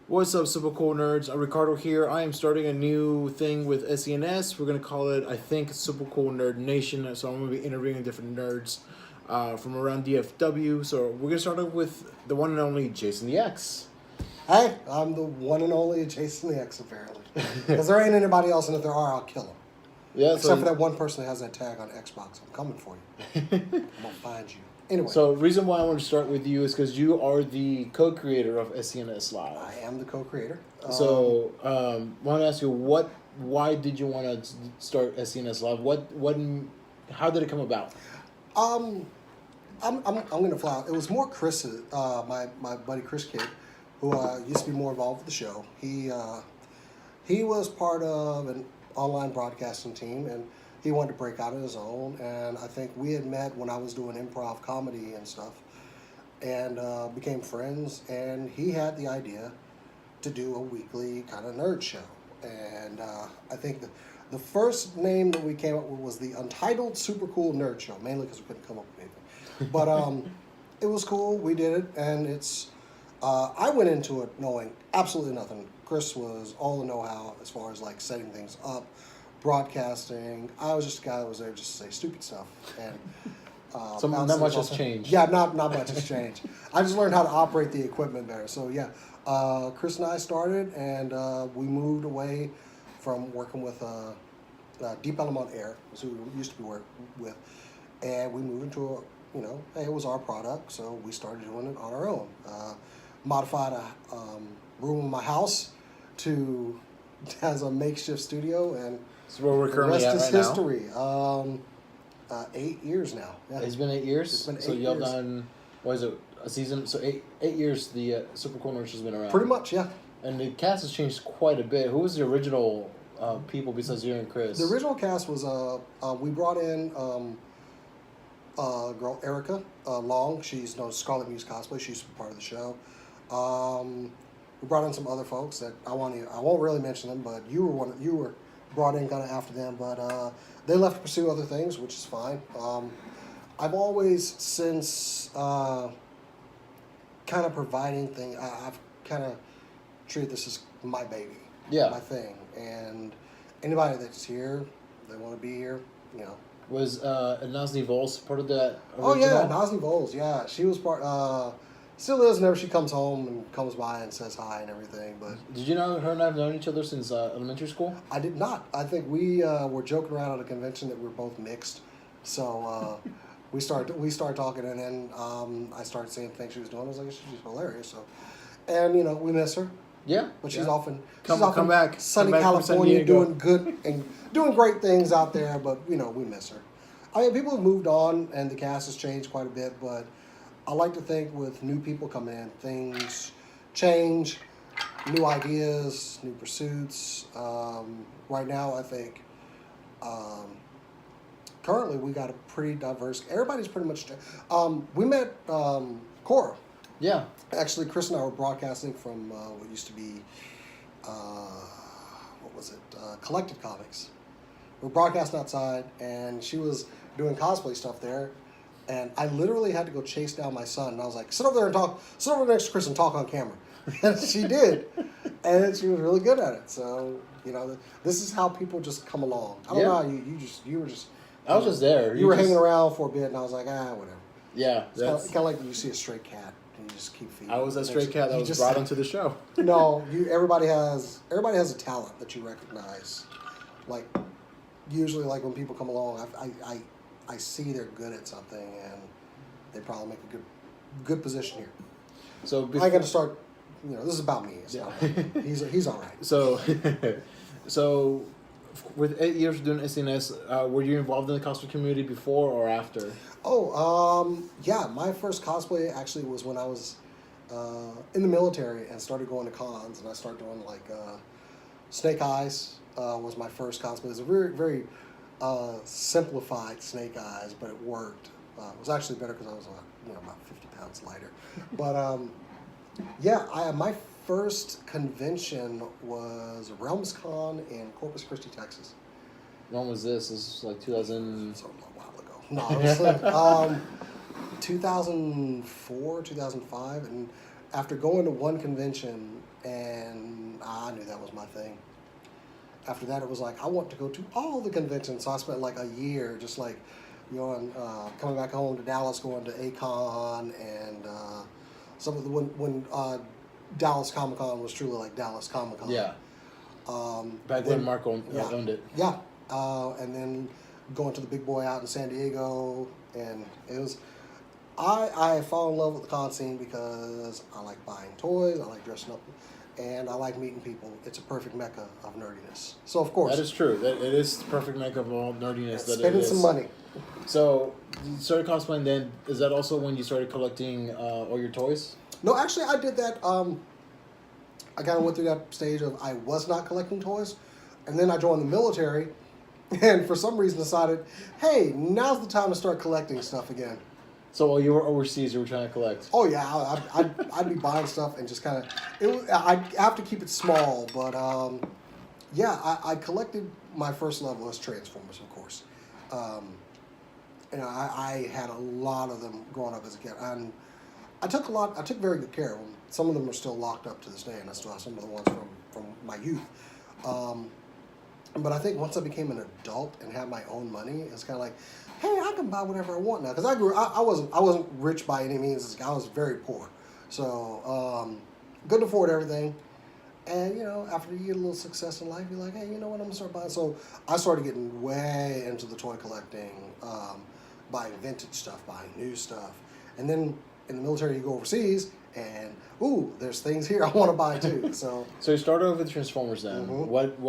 What's up, super cool nerds? Ricardo here. I am starting a new thing with SCNS. We're gonna call it, I think, Super Cool Nerd Nation. So I'm gonna be interviewing different nerds from around DFW. So we're gonna start off with the one and only Jason the X. Hey, I'm the one and only Jason the X, apparently. Because there ain't anybody else, and if there are, I'll kill them. Yeah. Except for that one person that has that tag on Xbox. I'm coming for you. I'm gonna find you. Anyway. So the reason why I want to start with you is because you are the co-creator of SCNS Live. I am the co-creator. So I want to ask you, why did you want to start SCNS Live? How did it come about? I'm gonna fly out. It was more Chris, my buddy Chris Kidd, who used to be more involved with the show. He was part of an online broadcasting team, and he wanted to break out on his own. And I think we had met when I was doing improv comedy and stuff, and became friends. And he had the idea to do a weekly kind of nerd show. And I think the first name that we came up with was the Untitled Super Cool Nerd Show, mainly because we couldn't come up with anything. But it was cool. We did it, and it's. I went into it knowing absolutely nothing. Chris was all the know-how as far as like setting things up, broadcasting. I was just a guy that was there just to say stupid stuff. And So not much has changed. Yeah, not much has changed. I just learned how to operate the equipment better. So yeah, Chris and I started, and we moved away from working with Deep Element Air, is who we used to be working with, and we moved into hey, it was our product, so we started doing it on our own. Modified a room in my house to as a makeshift studio, and So where we're currently the at rest right is now. history. 8 years now. Yeah. It's been 8 years. It's been So 8 y'all years. done, what is it, a season? So eight years the Super Cool Nerd has been around. Pretty much, yeah. And the cast has changed quite a bit. Who was the original people besides you and Chris? The original cast was we brought in girl Erica Long. She's known as Scarlet Muse Cosplay. She used to be part of the show. We brought in some other folks that I won't really mention them, but you were brought in kind of after them, but they left to pursue other things, which is fine. I've always since kind of providing thing. I've kind of treated this as my baby, my thing, and anybody that's here, they want to be here, Was Nazni Vols part of that original? Oh yeah, Nazni Vols, yeah, she was part. Still is whenever she comes home and comes by and says hi and everything. But Did you know her and I have known each other since elementary school? I did not. I think we were joking around at a convention that we were both mixed, so we started talking, and then I started seeing things she was doing. I was like, she's hilarious. So, and we miss her. Yeah, But she's often come back, sunny come back from San California, Diego. doing good and doing great things out there. But we miss her. I mean, people have moved on, and the cast has changed quite a bit. But I like to think with new people coming in, things change, new ideas, new pursuits. Right now, I think currently we got a pretty diverse. Everybody's pretty much. We met Cora. Yeah. Actually, Chris and I were broadcasting from what used to be, what was it, Collected Comics. We were broadcasting outside, and she was doing cosplay stuff there, and I literally had to go chase down my son, and I was like, sit over next to Chris and talk on camera. And she did, and she was really good at it. So, this is how people just come along. I don't know how you were just... I was just there. You were hanging around for a bit, and I was like, whatever. Yeah. It's kind of like when you see a stray cat. You just keep feeding. I was that stray cat that was brought onto the show. No, everybody has a talent that you recognize. Like usually, like when people come along, I see they're good at something, and they probably make a good position here. So I got to start. This is about me. So he's all right. So with 8 years doing SNS, were you involved in the cosplay community before or after? Yeah, my first cosplay actually was when I was in the military and started going to cons, and I started doing like Snake Eyes was my first cosplay. It was a very, very simplified Snake Eyes, but it worked. It was actually better because I was about 50 pounds lighter. But my first convention was RealmsCon in Corpus Christi, Texas. When was this? This was like 2000... So a while ago. No, it was like 2004, 2005, and after going to one convention, and I knew that was my thing. After that, it was like I want to go to all the conventions. So I spent like a year just like going, coming back home to Dallas, going to ACON and some of the when Dallas Comic Con was truly like Dallas Comic Con. Yeah. Back then, when Mark owned it. Yeah, and then going to the big boy out in San Diego, and it was. I fall in love with the con scene because I like buying toys, I like dressing up, and I like meeting people. It's a perfect mecca of nerdiness. So of course that is true. That it is the perfect mecca of all nerdiness. That spending it is. some money. So you started cosplaying. Then is that also when you started collecting all your toys? No, actually, I did that. I kind of went through that stage of I was not collecting toys, and then I joined the military, and for some reason decided, hey, now's the time to start collecting stuff again. So while you were overseas, you were trying to collect. Oh yeah, I'd be buying stuff and just kind of I have to keep it small, but yeah, I collected. My first level as Transformers, of course. I had a lot of them growing up as a kid, and I took very good care of them. Some of them are still locked up to this day, and I still have some of the ones from my youth. But I think once I became an adult and had my own money, it's kind of like, hey, I can buy whatever I want now. Because I wasn't rich by any means. I was very poor, so couldn't afford everything. And after you get a little success in life, you're like, hey, you know what? I'm gonna start buying. So I started getting way into the toy collecting, buying vintage stuff, buying new stuff, and then in the military you go overseas and there's things here I want to buy too. So you started off with Transformers then. Mm-hmm. What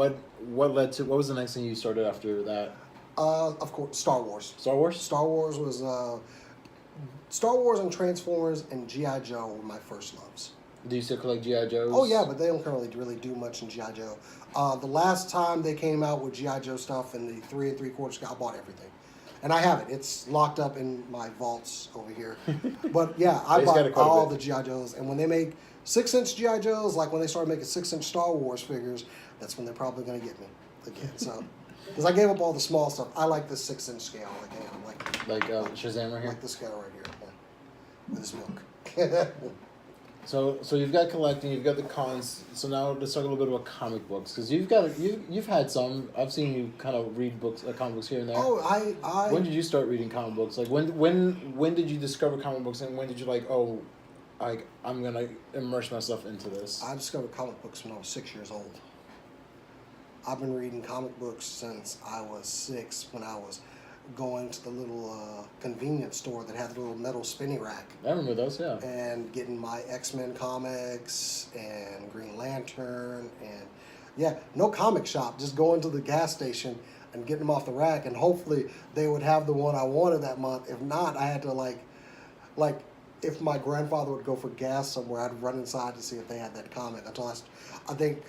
led to what was the next thing you started after that? Of course, Star Wars. Star Wars? Star Wars was Star Wars and Transformers and G.I. Joe were my first loves. Do you still collect G.I. Joes? Oh yeah, but they don't currently really do much in G.I. Joe. The last time they came out with G.I. Joe stuff in the 3 3/4 scale, I bought everything. And I have it. It's locked up in my vaults over here. But yeah, I bought all the G.I. Joes. And when they make 6-inch G.I. Joes, like when they started making 6-inch Star Wars figures, that's when they're probably going to get me again. So, because I gave up all the small stuff. I like the 6-inch scale. Like Shazam right here? Like the scale right here. Yeah. With his milk. So you've got collecting, you've got the cons. So now let's talk a little bit about comic books, because you've had some. I've seen you kind of read books, comic books here and there. Oh, I. When did you start reading comic books? Like when did you discover comic books, and when did you I'm gonna immerse myself into this? I discovered comic books when I was 6 years old. I've been reading comic books since I was 6. When I was going to the little convenience store that had the little metal spinning rack. I remember those, yeah. And getting my X-Men comics and Green Lantern and no comic shop, just going to the gas station and getting them off the rack, and hopefully they would have the one I wanted that month. If not, I had to like if my grandfather would go for gas somewhere, I'd run inside to see if they had that comic. Until I think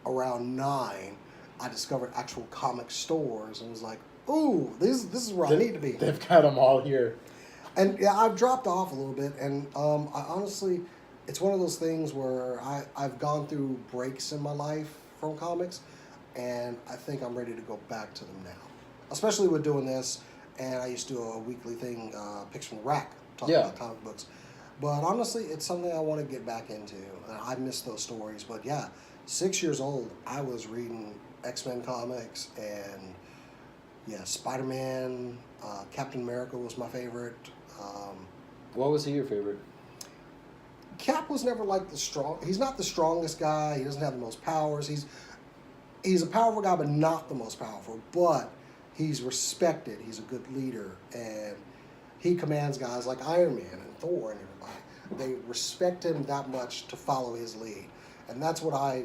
around 9. I discovered actual comic stores and was like, ooh, this is where I need to be. They've got them all here. And yeah, I've dropped off a little bit, and I honestly, it's one of those things where I've gone through breaks in my life from comics, and I think I'm ready to go back to them now. Especially with doing this, and I used to do a weekly thing, Picks from the Rack, talking about comic books. But honestly, it's something I want to get back into. I miss those stories, but yeah, 6 years old, I was reading X-Men comics, and Spider-Man, Captain America was my favorite. What was your favorite? Cap was never like he's not the strongest guy. He doesn't have the most powers. He's a powerful guy, but not the most powerful. But he's respected. He's a good leader, and he commands guys like Iron Man and Thor and everybody. They respect him that much to follow his lead, and that's what I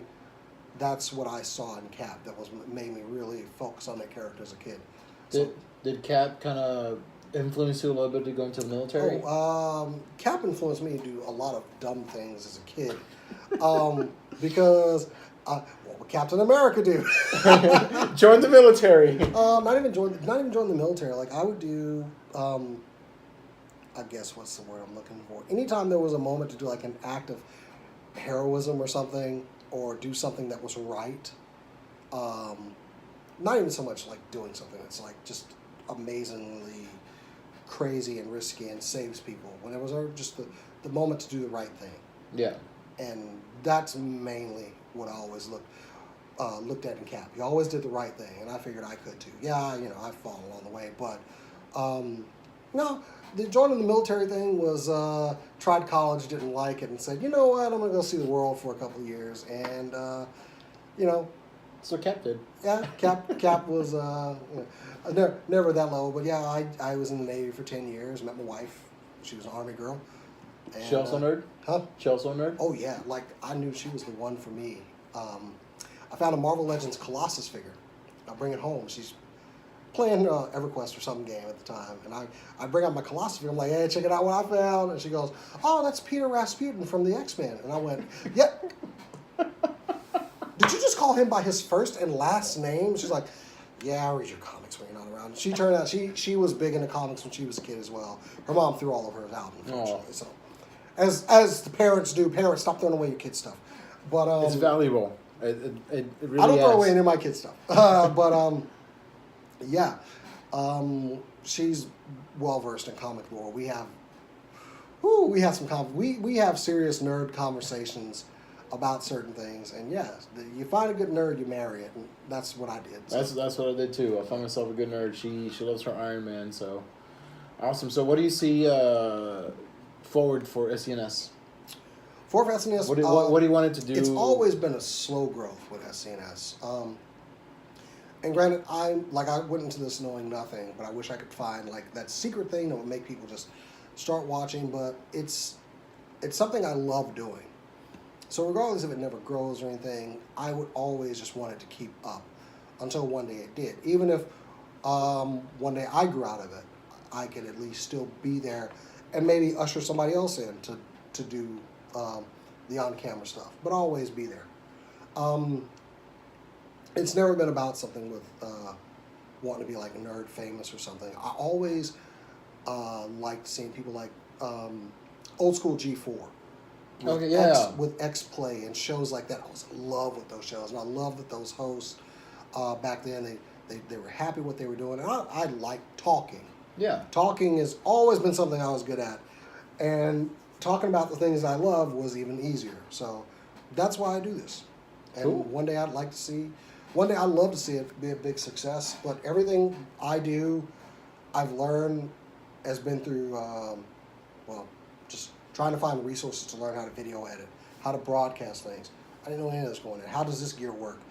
saw in Cap. That made me really focus on that character as a kid. Did Cap kind of influence you a little bit to go into the military? Cap influenced me to do a lot of dumb things as a kid, because what would Captain America do? Join the military. Not even join the military. Like I would do. I guess what's the word I'm looking for? Anytime there was a moment to do like an act of heroism or something, or do something that was right. Not even so much like doing something that's like just amazingly crazy and risky and saves people. When it was just the moment to do the right thing. Yeah. And that's mainly what I always looked at in Cap. He always did the right thing, and I figured I could too. Yeah, I've fallen along the way, but no, the joining the military thing was tried college, didn't like it, and said, you know what, I'm gonna go see the world for a couple of years, and So Cap did. yeah, Cap was never that low, but yeah, I was in the Navy for 10 years. Met my wife. She was an Army girl. And, She also a nerd? Huh? She also a nerd? Oh yeah, like I knew she was the one for me. I found a Marvel Legends Colossus figure. I bring it home. She's playing EverQuest or some game at the time, and I bring out my Colossus figure. I'm like, hey, check it out what I found. And she goes, oh, that's Peter Rasputin from the X-Men. And I went, yep. Did you just call him by his first and last name? She's like, yeah, I read your comics when you're not around. She turned out she was big into comics when she was a kid as well. Her mom threw all of hers out, unfortunately. So, as the parents do, parents, stop throwing away your kids' stuff. But it's valuable. It really I don't throw is. away any of my kids' stuff. Yeah, she's well versed in comic lore. We have some we have serious nerd conversations about certain things, and yes, you find a good nerd, you marry it, and that's what I did. So. That's what I did too. I found myself a good nerd. She loves her Iron Man, so awesome. So what do you see forward for SCNS? For SCNS, What do you want it to do? It's always been a slow growth with SCNS. And granted, I went into this knowing nothing, but I wish I could find like that secret thing that would make people just start watching. But it's something I love doing. So regardless if it never grows or anything, I would always just want it to keep up until one day it did. Even if one day I grew out of it, I could at least still be there and maybe usher somebody else in to do the on-camera stuff, but always be there. It's never been about something with wanting to be like nerd famous or something. I always liked seeing people like old school G4. Okay, yeah. With X-Play and shows like that. I was in love with those shows, and I love that those hosts back then, they were happy what they were doing. And I like talking. Yeah. Talking has always been something I was good at. And talking about the things I love was even easier. So that's why I do this. And cool. One day I'd love to see it be a big success. But everything I do, I've learned has been through, just trying to find the resources to learn how to video edit, how to broadcast things. I didn't know any of this going in. How does this gear work?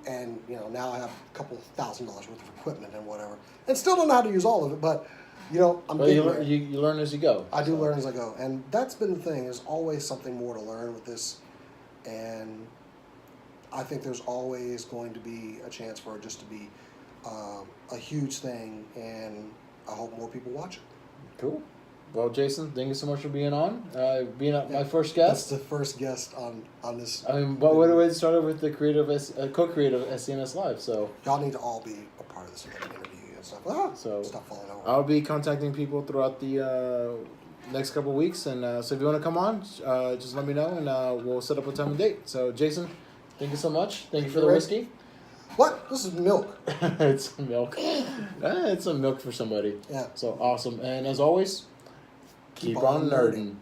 And now I have a couple $1,000 worth of equipment and whatever, and still don't know how to use all of it. But I'm getting there. You learn as you go. I do learn as I go, and that's been the thing. There's always something more to learn with this, and I think there's always going to be a chance for it just to be a huge thing, and I hope more people watch it. Cool. Well, Jason, thank you so much for being on. Being my first guest. That's the first guest on this. I mean, what a way to start with the co-creator of SCNS Live. So y'all need to all be a part of this interview and stuff. Stuff falling over. I'll be contacting people throughout the next couple of weeks, and so if you want to come on, just let me know, and we'll set up a time and date. So, Jason, thank you so much. Thank you for the whiskey. What? This is milk. It's milk. It's some milk for somebody. Yeah. So awesome, and as always. Keep on nerding.